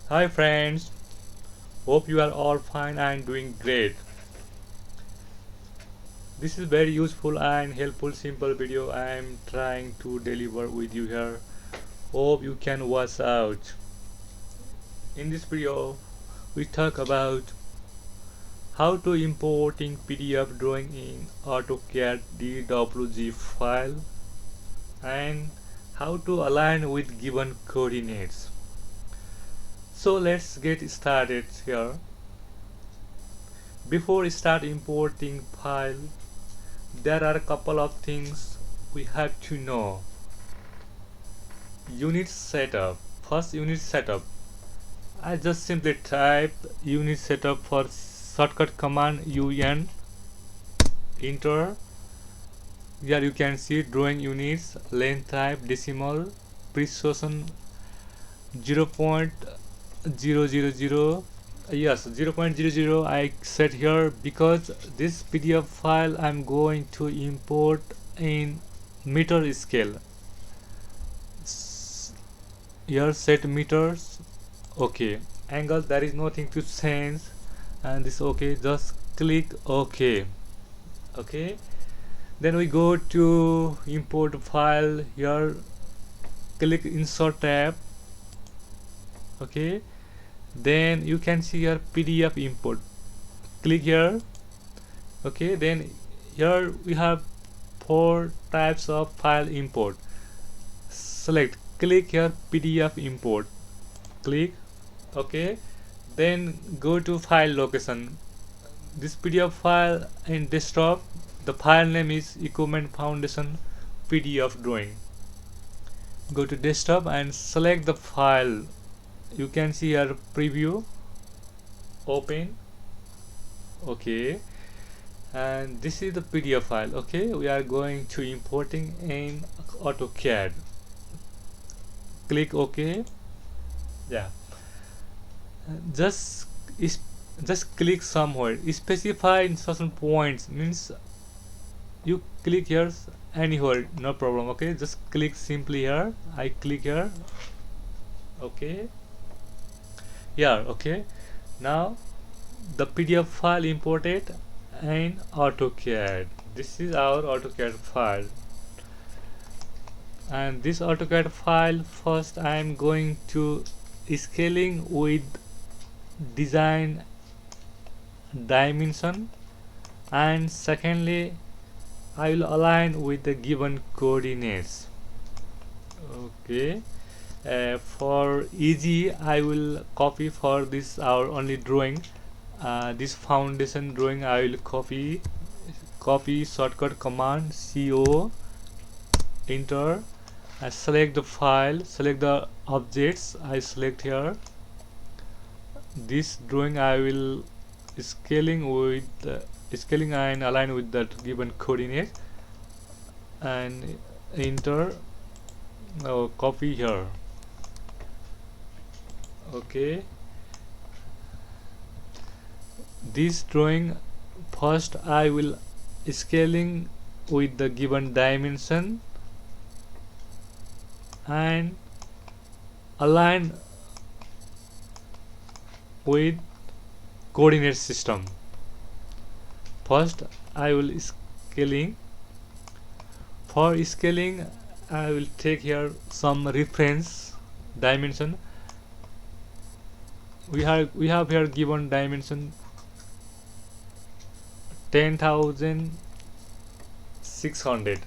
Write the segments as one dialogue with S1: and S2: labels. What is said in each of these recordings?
S1: Hi friends, hope you are all fine and doing great. This is very useful and helpful simple video I am trying to deliver with you here. Hope you can watch out. In this video, we talk about how to importing PDF drawing in AutoCAD DWG file and how to align with given coordinates. So let's get started here. Before we start importing file, there are a couple of things we have to know. Unit setup. First, unit setup. I just simply type unit setup for shortcut command UN, enter. Here you can see drawing units, length type decimal, precision 0.000. Yes, 0.00 I set here because this PDF file I'm going to import in meter scale. Here set meters. Okay, angle there is nothing to change, and this okay, just click OK. Okay, then we go to import file. Here click insert tab. Okay, then you can see here PDF import, click here. Okay, then here we have 4 types of file import. Select, click here PDF import, click OK. Then go to file location. This PDF file in desktop, the file name is Equipment Foundation PDF drawing. Go to desktop and select the file. You can see here preview, open. Okay, and this is the PDF file. Okay, we are going to importing in AutoCAD. Click OK. Yeah, just is just click somewhere. Specify insertion points means you click here anywhere, no problem. Okay, just click simply here. I click here. Okay, yeah. Okay, now the PDF file imported in AutoCAD. This is our AutoCAD file, and this AutoCAD file first I am going to scaling with design dimension, and secondly I will align with the given coordinates. Okay, for easy I will copy for this our only drawing, this foundation drawing I will copy shortcut command CO, enter. I select the file, select the objects, I select here. This drawing I will scaling and align with that given coordinate, and enter. Now copy here. Okay, this drawing first I will scaling with the given dimension and align with coordinate system. First I will scaling. For scaling I will take here some reference dimension. We have here given dimension 10,600,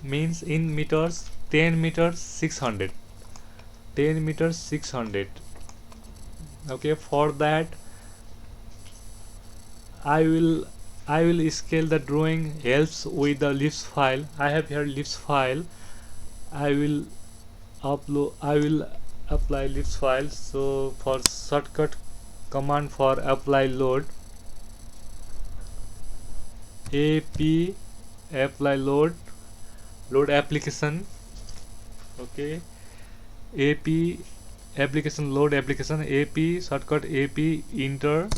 S1: means in meters 10 meters 600, 10 meters 600. Okay, for that I will scale the drawing helps with the lifts file. I have here lifts file. I will apply lifts file. So for shortcut command for apply load, AP apply load application. Okay, AP application load application, AP shortcut AP, enter.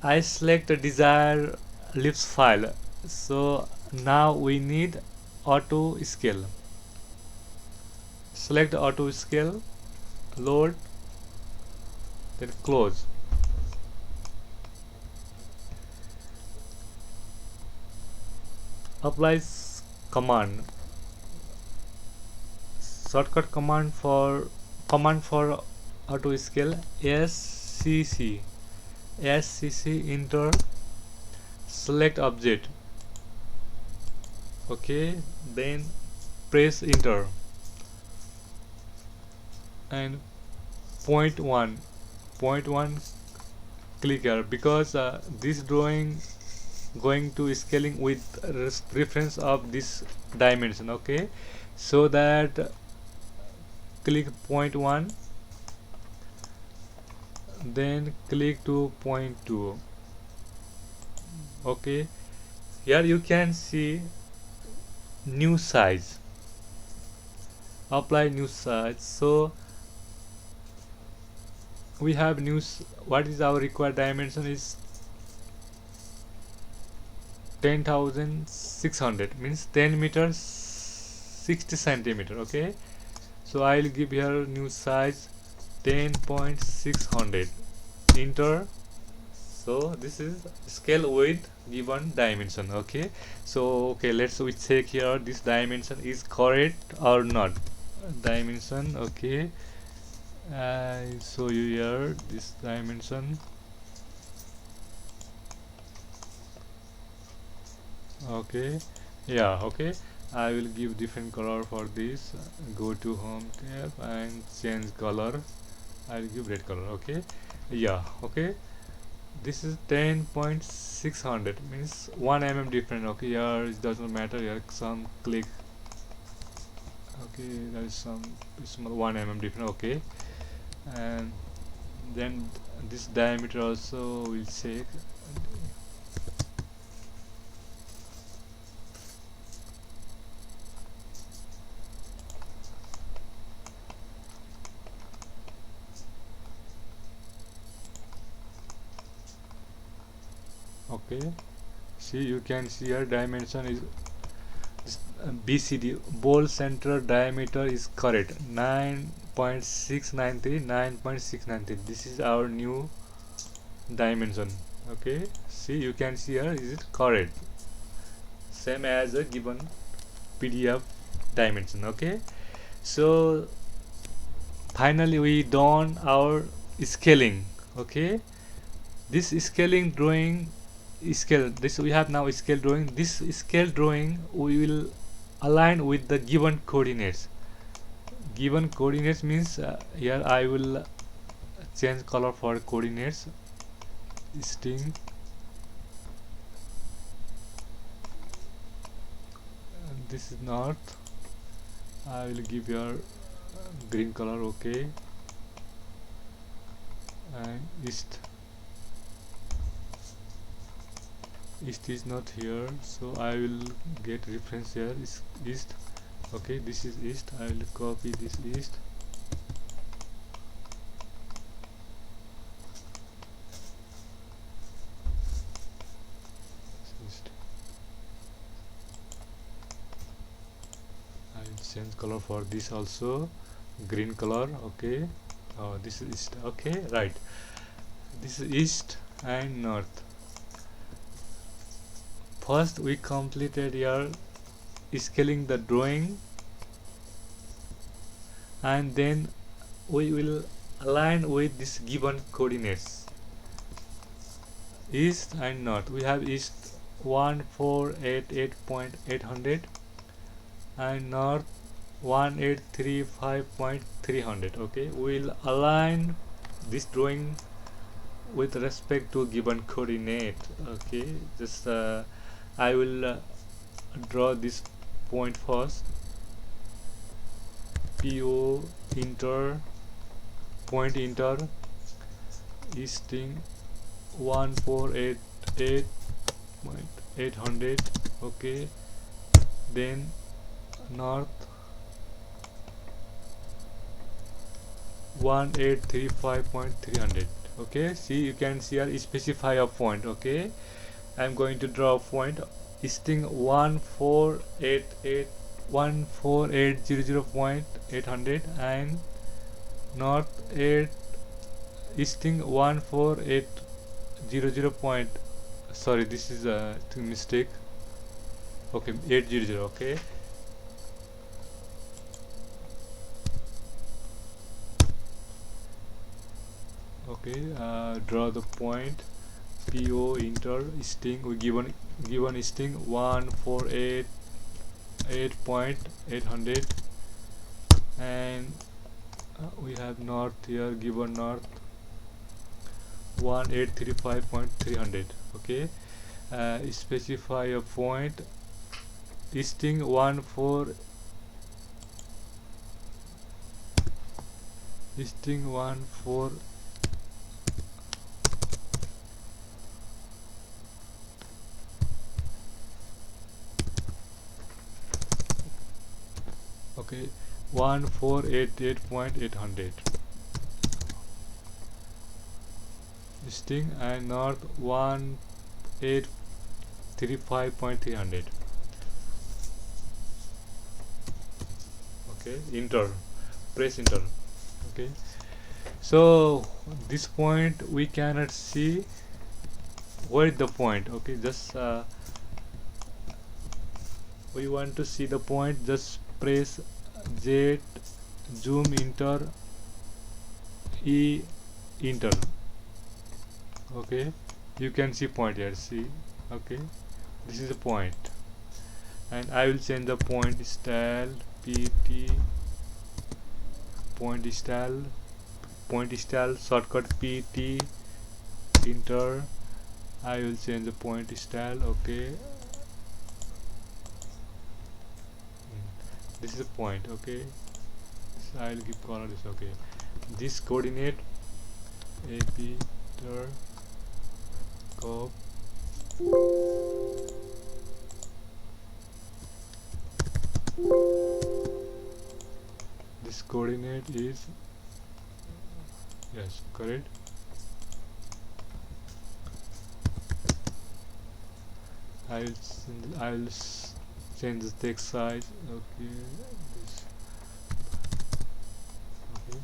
S1: I select the desired lifts file. So now we need auto scale. Select auto scale. load, then close. Applies command, shortcut command for auto scale, scc, enter, select object. Okay, then press enter, and point one click here, because this drawing going to scaling with reference of this dimension. Okay, so that click point 1, then click to point 2. Okay, here you can see new size, apply new size. So we have what is our required dimension is 10,600, means 10 meters 60 centimeter. Okay, so I'll give here new size 10.600, enter. So this is scale with given dimension. Okay, so okay, we check here this dimension is correct or not. Dimension, okay, I show you here this dimension. Okay, yeah, okay, I will give different color for this. Go to home tab and change color. I'll give red color. Okay, yeah, okay, this is 10.600, means 1 mm different. Okay, here it doesn't matter, here some click. Okay, there is some small 1 mm different. Okay, and then this diameter also will check. Okay, see, you can see here dimension is BCD, ball center diameter is correct, 9.693, 9.693. This is our new dimension. Okay, see, you can see here, is it correct, same as a given PDF dimension. Okay, so finally we done our scaling. Okay, this scaling drawing scale, this we have now scale drawing. This scale drawing we will align with the given coordinates. Given coordinates means here I will change color for coordinates, string, this is north, I will give your green color. Okay, and east is not here, so I will get reference here is east. Okay, this is east, I will copy this east. East. I will change color for this also, green color. Okay, this is east. Okay, right, this is east and north. First we completed here scaling the drawing, and then we will align with this given coordinates, east and north. We have east 1488.800 and north 1835.300. Okay, we will align this drawing with respect to given coordinate. Okay, just I will draw this point first. PO enter, point enter, easting 1488.800. Okay, then north 1835.300. Okay, see, you can see here specify a point. Okay, I'm going to draw a point, easting 1480.800 and north 8 easting 14800 point. Sorry, this is a mistake. Okay, 800. Okay, okay. Draw the point. PO enter sting. We given sting 148.800, and we have north here, given north 1835.300. Okay, specify a point sting 14 sting 14. Okay, 1488.800 sting, and north 1835.300. Okay, enter, press enter. Okay, so this point we cannot see where is the point. Okay, just we want to see the point, just press Z, zoom, enter, E, enter. Okay, you can see point here, see. Okay, this is the point, and I will change the point style, PT, point style shortcut PT, enter. I will change the point style. Okay, this is a point. Okay, so I'll give color this. Okay, this coordinate AP cop this coordinate is, yes, correct. I'll change the text size. Okay, this. Okay,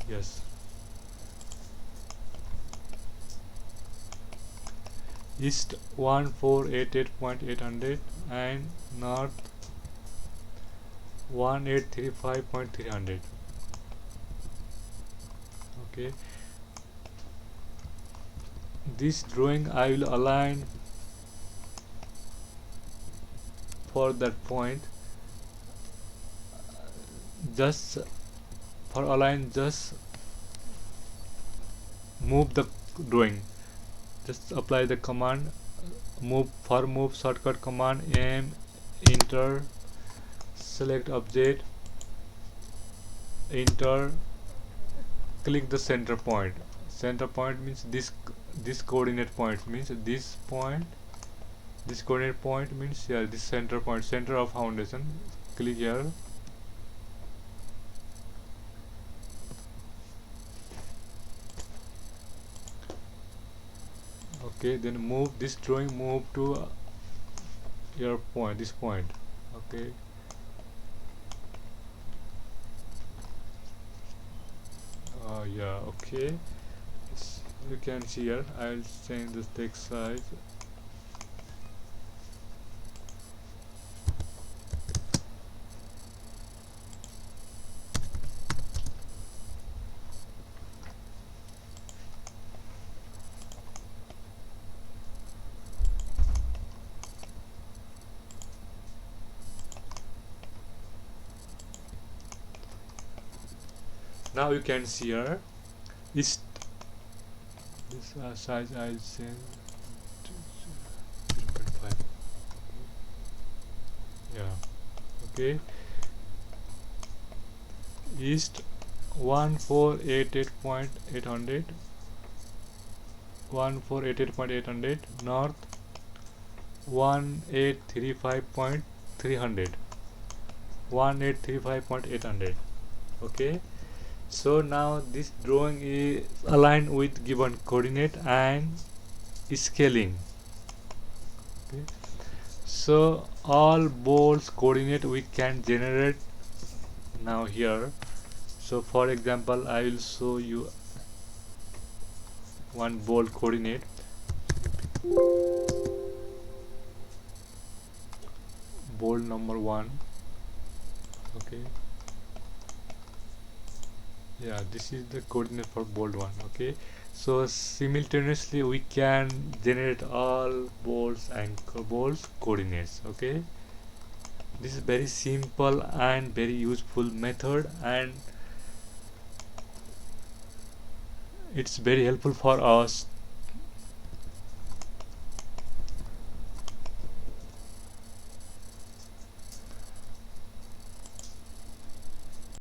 S1: yes. East 1488.800 and north 1835.300. Okay, this drawing I will align for that point. Just for align, just move the drawing, just apply the command move. For move shortcut command M, enter, select object, enter, click the center point. Center point means this coordinate point means this point, this coordinate point means here, this center point, center of foundation. Click here. Okay, then move this drawing, move to your point, this point. Okay, yeah, okay, you can see here. I'll change the text size. Now you can see here is this size. I'll change to 0.5. Yeah, okay. East 1488.800, 1488.800, north 1835.300, 1835.800. Okay, so now this drawing is aligned with given coordinate and scaling. Okay, so all balls coordinate we can generate now here. So for example, I will show you one bold coordinate. Bold number 1. Okay, yeah, this is the coordinate for bold 1. Okay, so simultaneously we can generate all bolds and bolds coordinates. Okay, this is very simple and very useful method, and it's very helpful for us